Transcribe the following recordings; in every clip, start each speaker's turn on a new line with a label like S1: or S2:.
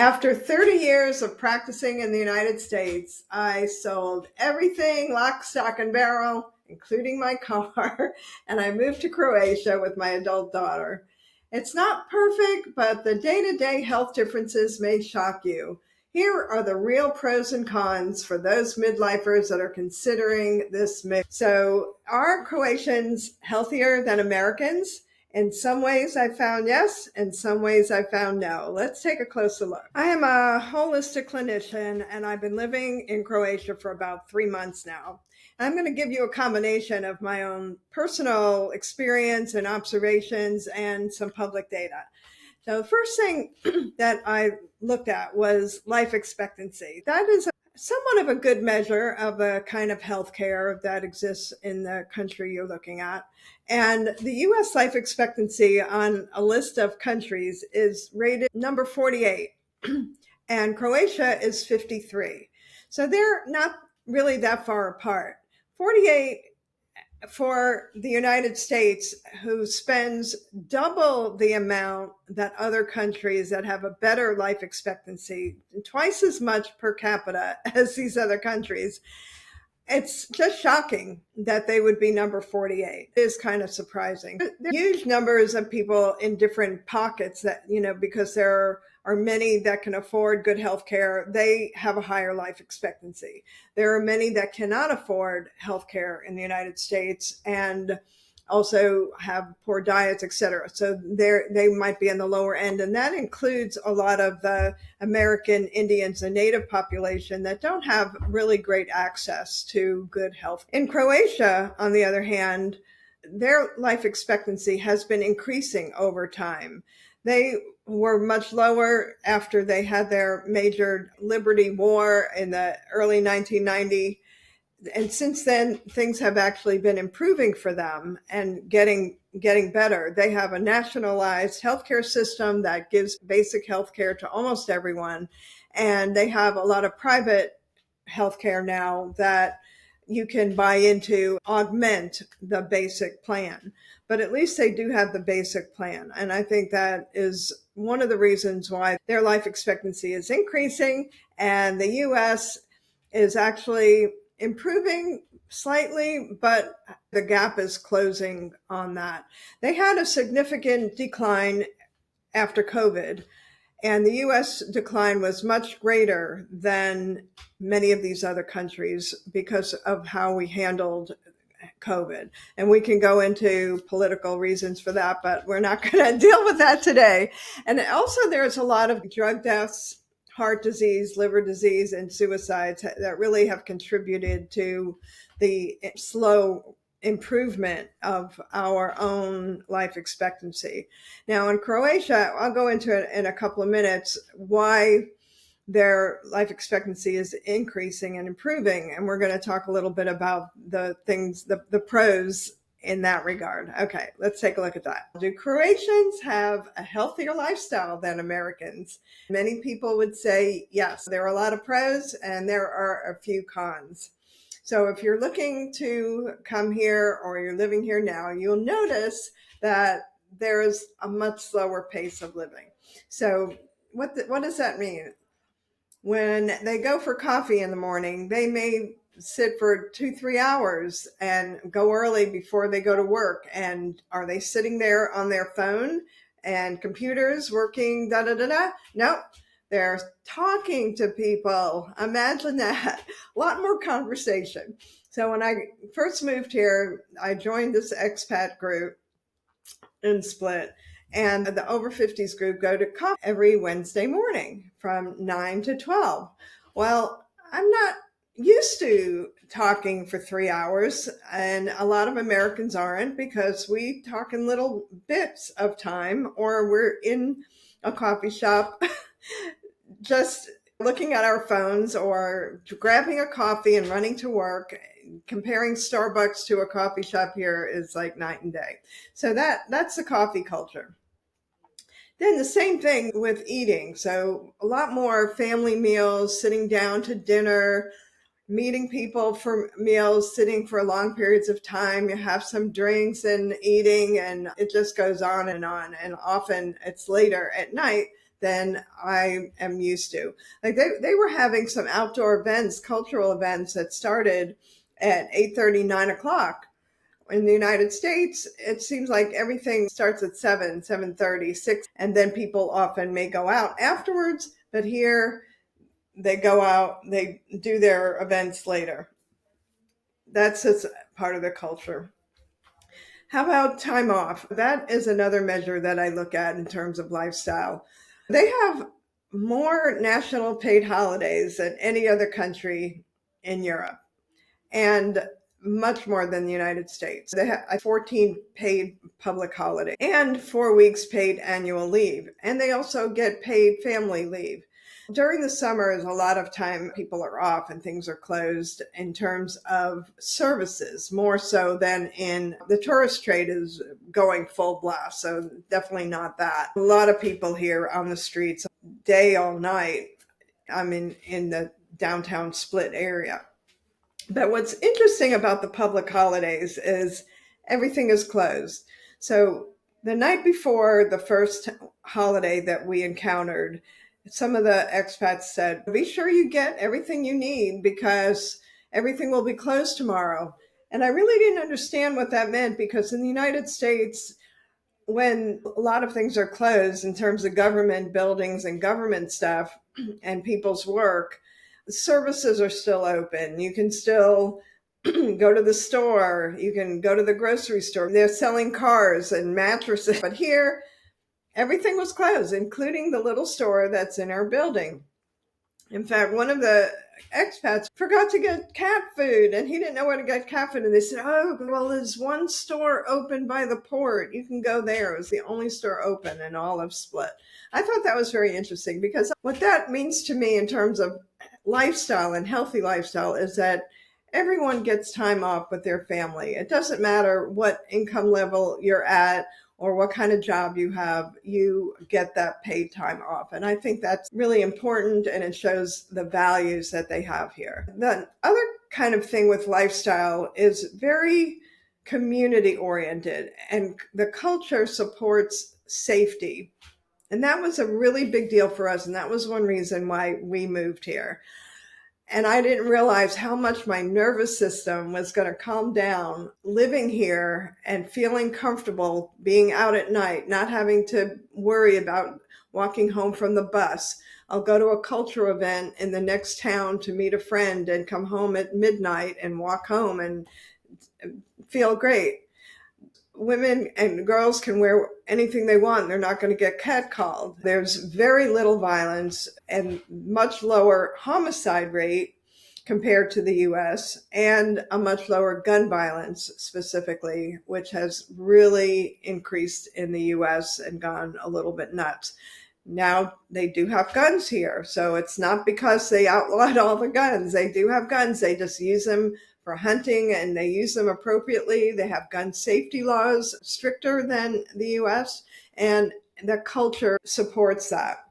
S1: After 30 years of practicing in the United States, I sold everything lock, stock, and barrel, including my car, and I moved to Croatia with my adult daughter. It's not perfect, but the day-to-day health differences may shock you. Here are the real pros and cons for those midlifers that are considering this move. So, are Croatians healthier than Americans? In some ways I found yes, in some ways I found no. Let's take a closer look. I am a holistic clinician and I've been living in Croatia for about 3 months now. I'm going to give you a combination of my own personal experience and observations and some public data. So the first thing that I looked at was life expectancy. That is somewhat of a good measure of the kind of healthcare that exists in the country you're looking at. And the US life expectancy on a list of countries is rated number 48, and Croatia is 53. So they're not really that far apart. 48 for the United States, who spends double the amount that other countries that have a better life expectancy, twice as much per capita as these other countries. It's just shocking that they would be number 48. It is kind of surprising. There are huge numbers of people in different pockets that, because there are many that can afford good health care, they have a higher life expectancy. There are many that cannot afford health care in the United States and also have poor diets, etc. So they might be in the lower end. And that includes a lot of the American Indians and Native population that don't have really great access to good health. In Croatia, on the other hand, their life expectancy has been increasing over time. They were much lower after they had their major liberty war in the early 1990s. And since then, things have actually been improving for them and getting better. They have a nationalized healthcare system that gives basic healthcare to almost everyone. And they have a lot of private healthcare now that you can buy into, augment the basic plan. But at least they do have the basic plan. And I think that is one of the reasons why their life expectancy is increasing. And the US is actually improving slightly, but the gap is closing on that. They had a significant decline after COVID, and the US decline was much greater than many of these other countries because of how we handled COVID. And we can go into political reasons for that, but we're not going to deal with that today. And also, there's a lot of drug deaths, heart disease, liver disease, and suicides that really have contributed to the slow improvement of our own life expectancy. Now, in Croatia, I'll go into it in a couple of minutes, why their life expectancy is increasing and improving. And we're going to talk a little bit about the things, the pros in that regard. Okay, let's take a look at that. Do Croatians have a healthier lifestyle than Americans? Many people would say yes. There are a lot of pros and there are a few cons. So if you're looking to come here or you're living here now, you'll notice that there is a much slower pace of living. So what does that mean? When they go for coffee in the morning, they may sit for 2-3 hours and go early before they go to work. And are they sitting there on their phone and computers working No, they're talking to people. Imagine that. A lot more conversation. So when I first moved here, I joined this expat group in Split. And the over 50s group go to coffee every Wednesday morning from 9 to 12. Well, I'm not used to talking for 3 hours, and a lot of Americans aren't, because we talk in little bits of time, or we're in a coffee shop just looking at our phones or grabbing a coffee and running to work. Comparing Starbucks to a coffee shop here is like night and day. So that's the coffee culture. Then the same thing with eating. So a lot more family meals, sitting down to dinner, meeting people for meals, sitting for long periods of time. You have some drinks and eating, and it just goes on. And often it's later at night than I am used to. Like they were having some outdoor events, cultural events that started at 8:30, 9 o'clock. In the United States, it seems like everything starts at 7, 7:30, 6, and then people often may go out afterwards. But here they go out, they do their events later. That's just part of the culture. How about time off? That is another measure that I look at in terms of lifestyle. They have more national paid holidays than any other country in Europe, and much more than the United States. They have 14 paid public holidays and 4 weeks paid annual leave. And they also get paid family leave. During the summer is a lot of time people are off and things are closed in terms of services, more so than in the tourist trade is going full blast. So definitely not that. A lot of people here on the streets day, all night. I'm in the downtown Split area. But what's interesting about the public holidays is everything is closed. So the night before the first holiday that we encountered, some of the expats said, be sure you get everything you need because everything will be closed tomorrow. And I really didn't understand what that meant because in the United States, when a lot of things are closed in terms of government buildings and government stuff and people's work, services are still open. You can still go to the store. You can go to the grocery store. They're selling cars and mattresses. But here, everything was closed, including the little store that's in our building. In fact, one of the expats forgot to get cat food and he didn't know where to get cat food. And they said, oh, well, there's one store open by the port. You can go there. It was the only store open in all of Split. I thought that was very interesting because what that means to me in terms of lifestyle and healthy lifestyle is that everyone gets time off with their family. It doesn't matter what income level you're at or what kind of job you have, you get that paid time off. And I think that's really important and it shows the values that they have here. The other kind of thing with lifestyle is very community oriented and the culture supports safety. And that was a really big deal for us. And that was one reason why we moved here. And I didn't realize how much my nervous system was going to calm down living here and feeling comfortable being out at night, not having to worry about walking home from the bus. I'll go to a cultural event in the next town to meet a friend and come home at midnight and walk home and feel great. Women and girls can wear anything they want. They're not going to get catcalled. There's very little violence and much lower homicide rate compared to the US and a much lower gun violence specifically, which has really increased in the US and gone a little bit nuts. Now they do have guns here. So it's not because they outlawed all the guns. They do have guns. They just use them for hunting and they use them appropriately. They have gun safety laws stricter than the US and the culture supports that.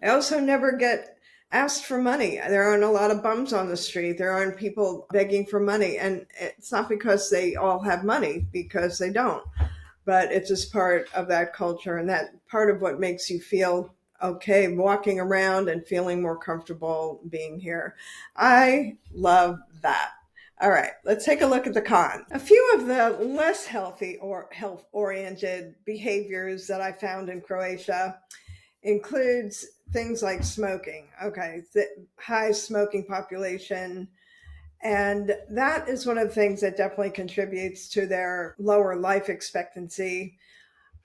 S1: I also never get asked for money. There aren't a lot of bums on the street. There aren't people begging for money. And it's not because they all have money, because they don't. But it's just part of that culture and that part of what makes you feel okay walking around and feeling more comfortable being here. I love that. All right, let's take a look at the cons. A few of the less healthy or health-oriented behaviors that I found in Croatia includes things like smoking. Okay, the high smoking population. And that is one of the things that definitely contributes to their lower life expectancy.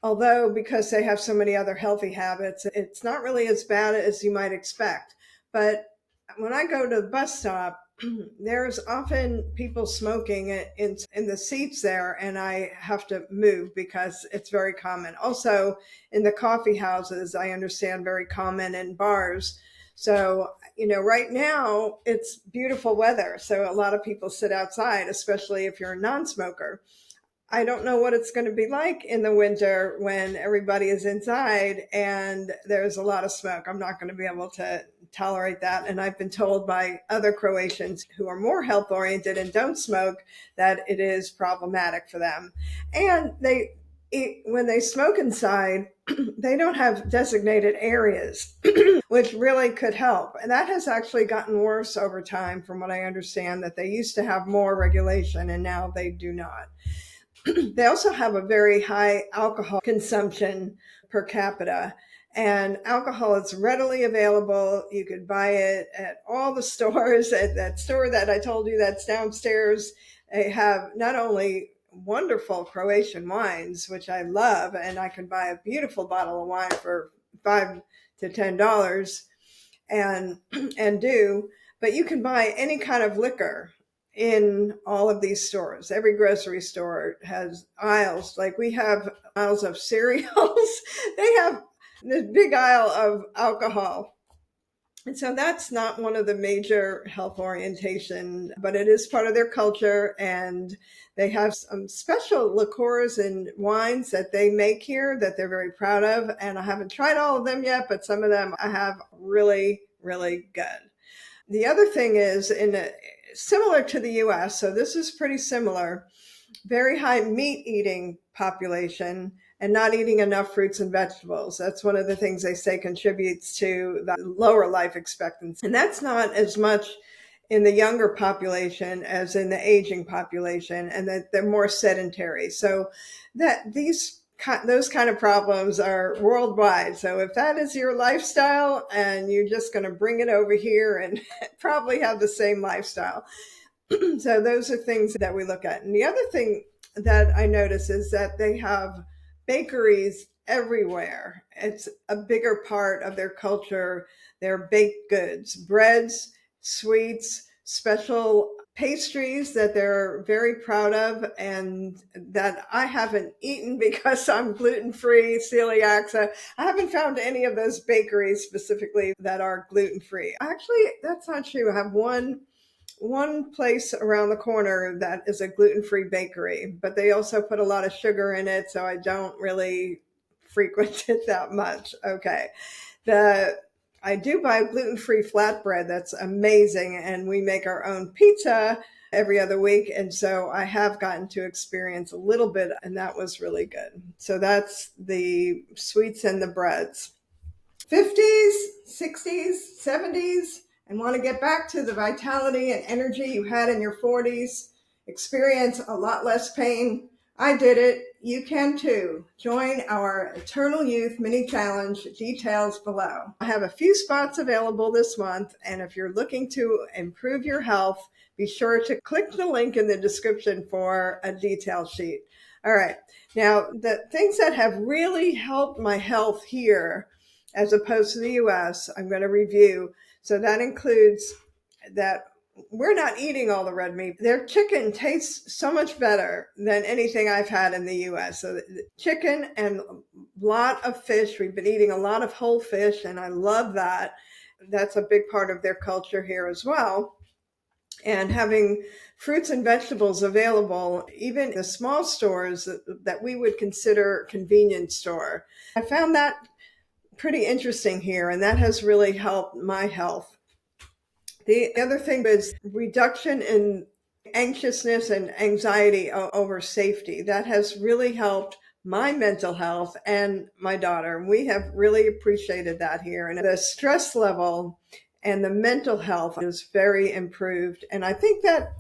S1: Although, because they have so many other healthy habits, it's not really as bad as you might expect. But when I go to the bus stop, there's often people smoking in the seats there, and I have to move because it's very common. Also, in the coffee houses, I understand very common in bars. So, right now it's beautiful weather. So a lot of people sit outside, especially if you're a non-smoker. I don't know what it's going to be like in the winter when everybody is inside and there's a lot of smoke. I'm not going to be able to tolerate that. And I've been told by other Croatians who are more health oriented and don't smoke that it is problematic for them. And when they smoke inside, they don't have designated areas, which really could help. And that has actually gotten worse over time, from what I understand, that they used to have more regulation and now they do not. They also have a very high alcohol consumption per capita. And alcohol is readily available. You could buy it at all the stores. At that store that I told you that's downstairs, they have not only wonderful Croatian wines, which I love, and I can buy a beautiful bottle of wine for $5 to $10 and do, but you can buy any kind of liquor in all of these stores. Every grocery store has aisles. Like we have aisles of cereals. They have this big aisle of alcohol. And so that's not one of the major health orientation, but it is part of their culture. And they have some special liqueurs and wines that they make here that they're very proud of. And I haven't tried all of them yet, but some of them I have really, really good. The other thing is similar to the US, so this is pretty similar, very high meat eating population and not eating enough fruits and vegetables. That's one of the things they say contributes to the lower life expectancy. And that's not as much in the younger population as in the aging population, and that they're more sedentary. So that those kind of problems are worldwide. So if that is your lifestyle and you're just going to bring it over here and probably have the same lifestyle. So those are things that we look at. And the other thing that I notice is that they have bakeries everywhere. It's a bigger part of their culture. Their baked goods, breads, sweets, special pastries that they're very proud of and that I haven't eaten because I'm gluten-free, celiac. So I haven't found any of those bakeries specifically that are gluten-free. Actually, that's not true. I have one place around the corner that is a gluten-free bakery, but they also put a lot of sugar in it, so I don't really frequent it that much. Okay. I do buy gluten-free flatbread. That's amazing. And we make our own pizza every other week. And so I have gotten to experience a little bit, and that was really good. So that's the sweets and the breads. 50s, 60s, 70s, and want to get back to the vitality and energy you had in your 40s, experience a lot less pain. I did it. You can too. Join our Eternal Youth Mini Challenge. Details below. I have a few spots available this month, and if you're looking to improve your health, be sure to click the link in the description for a detail sheet. All right. Now, the things that have really helped my health here as opposed to the US, I'm going to review. So that includes that we're not eating all the red meat. Their chicken tastes so much better than anything I've had in the US. So chicken and a lot of fish. We've been eating a lot of whole fish, and I love that. That's a big part of their culture here as well. And having fruits and vegetables available, even the small stores that we would consider convenience store. I found that pretty interesting here, and that has really helped my health. The other thing is reduction in anxiousness and anxiety over safety. That has really helped my mental health and my daughter. We have really appreciated that here. And the stress level and the mental health is very improved. And I think that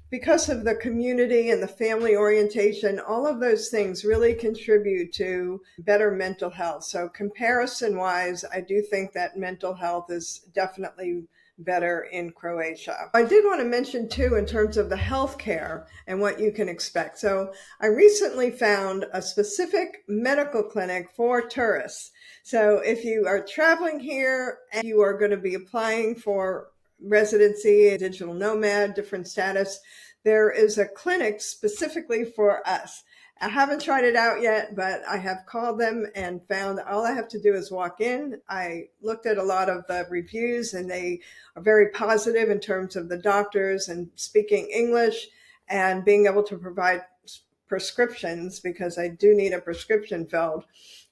S1: because of the community and the family orientation, all of those things really contribute to better mental health. So comparison-wise, I do think that mental health is definitely better in Croatia. I did want to mention too, in terms of the healthcare and what you can expect. So I recently found a specific medical clinic for tourists. So if you are traveling here and you are going to be applying for residency, a digital nomad, different status, there is a clinic specifically for us. I haven't tried it out yet, but I have called them and found all I have to do is walk in. I looked at a lot of the reviews, and they are very positive in terms of the doctors and speaking English and being able to provide prescriptions, because I do need a prescription filled.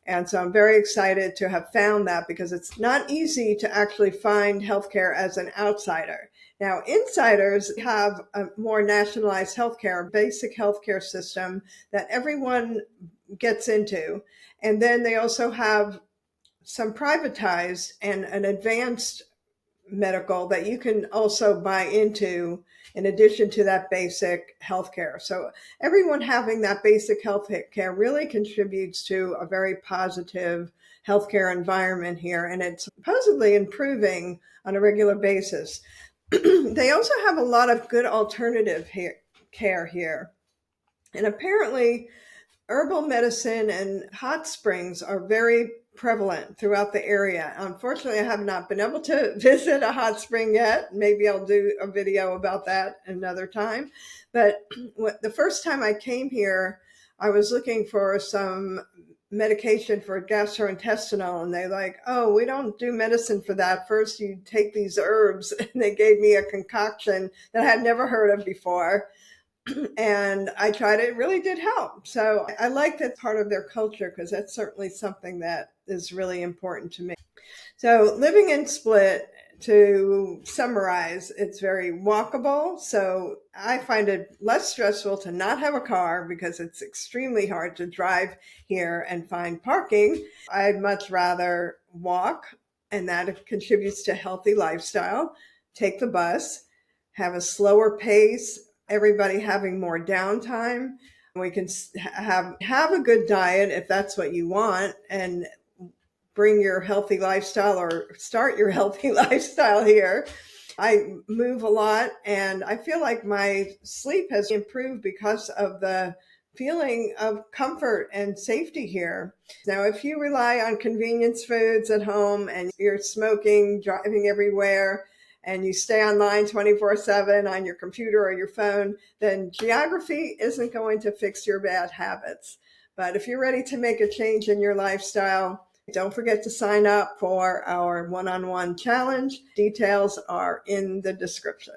S1: And so I'm very excited to have found that, because it's not easy to actually find healthcare as an outsider. Now, insiders have a more nationalized healthcare, basic healthcare system that everyone gets into. And then they also have some privatized and an advanced medical that you can also buy into in addition to that basic healthcare. So everyone having that basic healthcare really contributes to a very positive healthcare environment here, and it's supposedly improving on a regular basis. They also have a lot of good alternative care here. And apparently, herbal medicine and hot springs are very prevalent throughout the area. Unfortunately, I have not been able to visit a hot spring yet. Maybe I'll do a video about that another time. But the first time I came here, I was looking for some medication for gastrointestinal, and they like, oh, we don't do medicine for that. First you take these herbs, and they gave me a concoction that I had never heard of before, and I tried it. It really did help. So I like that part of their culture, because that's certainly something that is really important to me. So living in Split, to summarize, it's very walkable. So I find it less stressful to not have a car, because it's extremely hard to drive here and find parking. I'd much rather walk, and that contributes to a healthy lifestyle. Take the bus, have a slower pace, everybody having more downtime. We can have a good diet if that's what you want, and bring your healthy lifestyle, or start your healthy lifestyle here. I move a lot, and I feel like my sleep has improved because of the feeling of comfort and safety here. Now, if you rely on convenience foods at home, and you're smoking, driving everywhere, and you stay online 24/7 on your computer or your phone, then geography isn't going to fix your bad habits. But if you're ready to make a change in your lifestyle, don't forget to sign up for our one-on-one challenge. Details are in the description.